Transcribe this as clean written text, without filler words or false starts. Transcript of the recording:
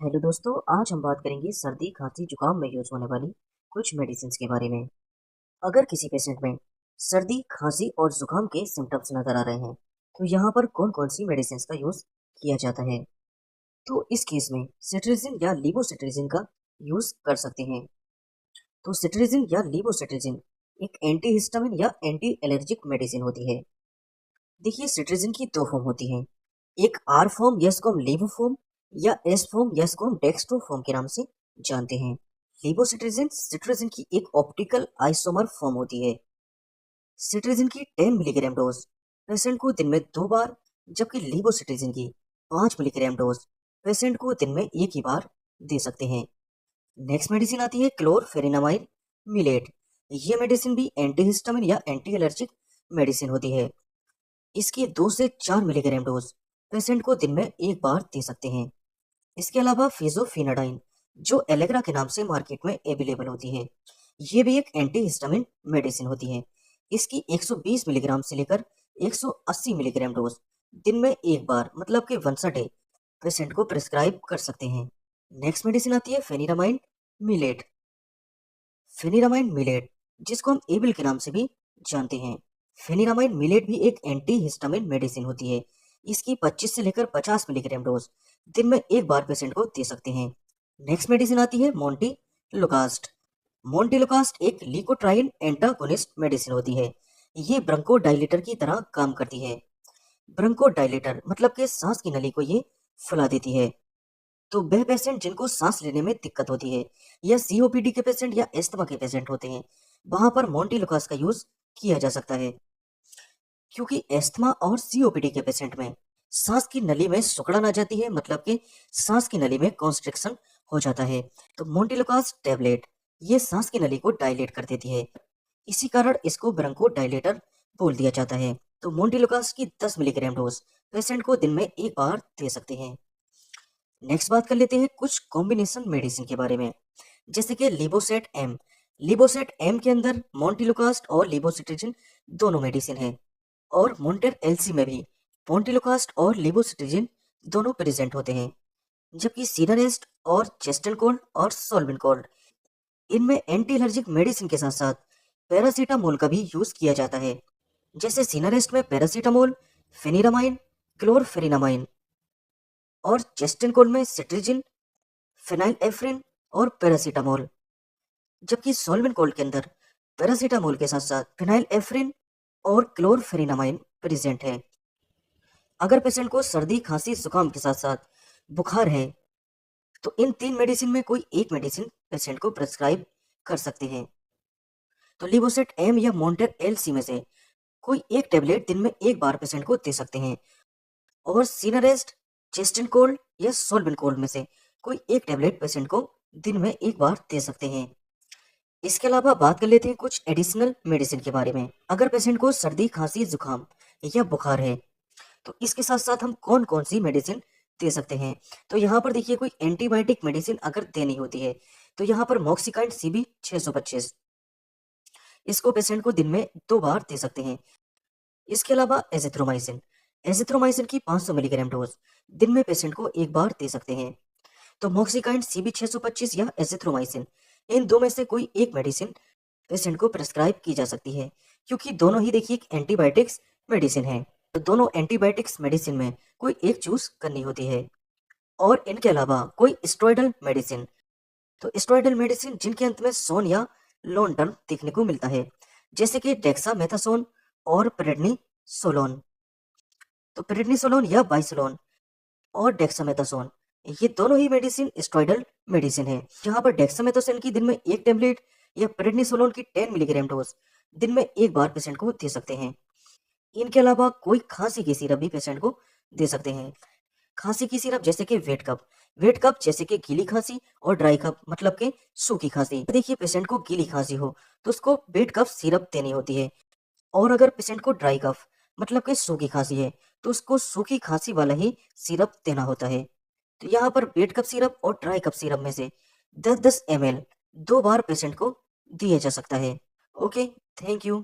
Hello दोस्तों, आज हम बात करेंगे सर्दी खांसी जुकाम में यूज होने वाली कुछ मेडिसिन के बारे में। अगर किसी पेशेंट में सर्दी खांसी और जुकाम के सिम्टम्स नजर आ रहे हैं तो यहाँ पर कौन कौन सी मेडिसिन का यूज किया जाता है। तो इस केस में सिट्रिजिन या लीवोसिट्रिजिन का यूज कर सकते हैं। तो सिट्रिजिन या लीवोसिट्रिजिन एक एंटीहिस्टामिन या एंटी एलर्जिक मेडिसिन होती है। देखिए, सिट्रिजिन की दो फॉर्म होती हैं। एक आर फॉर्म या इसको हम लीवो फॉर्म या एस फॉर्म या इसको हम डेक्स्ट्रो फॉर्म के नाम से जानते हैं। लीवोसिट्रिजिन सिट्रिजिन की एक ऑप्टिकल आइसोमर फॉर्म होती है। सिट्रिजिन की 10 मिलीग्राम डोज पेशेंट को दिन में 2 बार, जबकि लीवोसिट्रिजिन की 5 मिलीग्राम डोज पेशेंट को दिन में एक ही बार दे सकते हैं। नेक्स्ट मेडिसिन आती है क्लोरफेनिनामाइड मिलेट। ये मेडिसिन भी एंटीहिस्टामिन या एंटी एलर्जिक मेडिसिन होती है। इसकी 2 से 4 मिलीग्राम डोज पेशेंट को दिन में एक बार दे सकते हैं। इसके अलावा फिजोफिनाडाइन, जो एलेग्रा के नाम से मार्केट में अवेलेबल होती है, ये भी एक एंटीहिस्टामिन मेडिसिन होती है। इसकी 120 मिलीग्राम से लेकर 180 मिलीग्राम डोज दिन में एक बार, मतलब कि वंस अ डे, पेशेंट को प्रिस्क्राइब कर सकते हैं। नेक्स्ट मेडिसिन आती है फेनिरामाइन मिलेट। फेनिरामाइन मिलेट, जिसको हम एबिल के नाम से भी जानते हैं। फेनिरामाइन मिलेट भी एक एंटी हिस्टामिन मेडिसिन होती है। इसकी 25 से लेकर 50 मिलीग्राम डोज दिन में एक बार पेशेंट को दे सकते हैं। नेक्स्ट मेडिसिन आती है मोंटी लुकास्ट। मोंटी लुकास्ट एक लिकोट्राइन एंटागोनिस्ट मेडिसिन होती है। ये ब्रंको डायलेटर की तरह काम करती है। ब्रंको डायलेटर मतलब कि सांस की नली को ये फुला देती है। तो वह पेशेंट जिनको सांस लेने में दिक्कत होती है, या सीओपीडी के पेशेंट या एस्थमा के पेशेंट होते हैं, वहां पर मोंटिलुकास का यूज किया जा सकता है। क्योंकि एस्थमा और सीओपीडी के पेशेंट में सांस की नली में सिकुड़न आ जाती है, मतलब कि सांस की नली में कॉन्स्ट्रिक्शन हो जाता है। तो मोंटिलुकास टेबलेट ये सांस की नली को डायलेट कर देती है। इसी कारण इसको ब्रंको डायलेटर बोल दिया जाता है। तो मोंटिलुकास की 10 मिलीग्राम डोज पेशेंट को दिन में एक बार दे सकते हैं। नेक्स्ट बात कर लेते हैं कुछ कॉम्बिनेशन मेडिसिन के बारे में, जैसे कि लिबोसेट एम। लिबोसेट एम के अंदर मोंटिलुकास्ट और लिबोसिट्रिजिन दोनों मेडिसिन है, और मोंटेर एलसी में भी मोंटिलुकास्ट और लिबोसिट्रिजिन दोनों प्रेजेंट होते हैं। जबकि सीनारेस्ट और चेस्टनकोल्ड और सोल्विनकोल्ड, इनमें एंटी एलर्जिक मेडिसिन के साथ साथ पैरासीटामोल का भी यूज किया जाता है। जैसे सीनारेस्ट में पैरासीटामोल, फेनिरामाइन, क्लोरफेनिनामाइन, और चेस्टनकोल्ड में सिट्रिजिन, फेनाइलएफ्रिन और पैरासीटामोल। जबकि सॉल्वेंट कोल्ड के अंदर पैरासीटामोल के साथ साथ फेनाइलएफ्रिन और क्लोरफेनिनामाइन प्रेजेंट है। अगर पेशेंट को सर्दी खांसी जुकाम के साथ साथ बुखार है तो इन तीन मेडिसिन में कोई एक मेडिसिन पेशेंट को प्रिस्क्राइब कर सकते हैं। तो लिवोसेट एम या मोंटेर एलसी में से कोई एक टेबलेट दिन में एक बार पेशेंट को दे सकते हैं, और सीनारेस्ट, चेस्टन कोल्ड या सोल्वेंट कोल्ड में से कोई एक टेबलेट पेशेंट को दिन में एक बार दे सकते हैं। इसके अलावा बात कर लेते हैं कुछ एडिशनल मेडिसिन के बारे में। अगर पेशेंट को सर्दी खांसी जुकाम या बुखार है तो इसके साथ साथ हम कौन कौन सी मेडिसिन दे सकते हैं। तो यहाँ पर देखिए, कोई एंटीबायोटिक मेडिसिन अगर देनी होती है तो यहाँ पर मॉक्सिकाइंड सीबी 625, इसको पेशेंट को दिन में 2 बार दे सकते हैं। इसके अलावा एजिथ्रोमाइसिन, एजिथ्रोमाइसिन की 500 मिलीग्राम डोज दिन में पेशेंट को एक बार दे सकते हैं। तो मॉक्सिकाइंड सीबी 625 या एजिथ्रोमाइसिन, इन दो में से कोई एक मेडिसिन पेशेंट को प्रेस्क्राइब की जा सकती है, क्योंकि दोनों ही देखिए एंटीबायोटिक्स मेडिसिन है। तो दोनों एंटीबायोटिक्स मेडिसिन में कोई एक चूज करनी होती है। और इनके अलावा कोई स्टेरॉयडल मेडिसिन, तो स्टेरॉयडल मेडिसिन जिनके अंत में सोन या लोन टर्म देखने को मिलता है, जैसे कि डेक्सामेथासोन और प्रेडनिसोलोन। तो प्रेडनिसोलोन या बाइसोलोन और डेक्सामेथासोन, ये दोनों ही मेडिसिन स्टेरॉयडल मेडिसिन है, जहां पर डेक्सामेथासोन की दिन में एक टेबलेट या प्रेडनिसोलोन की 10 मिलीग्राम डोज दिन में एक बार पेशेंट को दे सकते हैं। इनके अलावा कोई खांसी की सिरप भी पेशेंट को दे सकते हैं। खांसी की सिरप जैसे कि वेट कप जैसे कि गीली खांसी, और ड्राई कप मतलब कि सूखी खांसी। देखिए, पेशेंट को गीली खांसी हो तो उसको वेट कप सिरप देनी होती है, और अगर पेशेंट को ड्राई कफ मतलब कि सूखी खांसी है तो उसको सूखी खांसी वाला ही सिरप देना होता है। तो यहाँ पर वेट कप सिरप और ड्राई कप सिरप में से 10-10 ml 2 बार पेशेंट को दिया जा सकता है। Okay, thank you.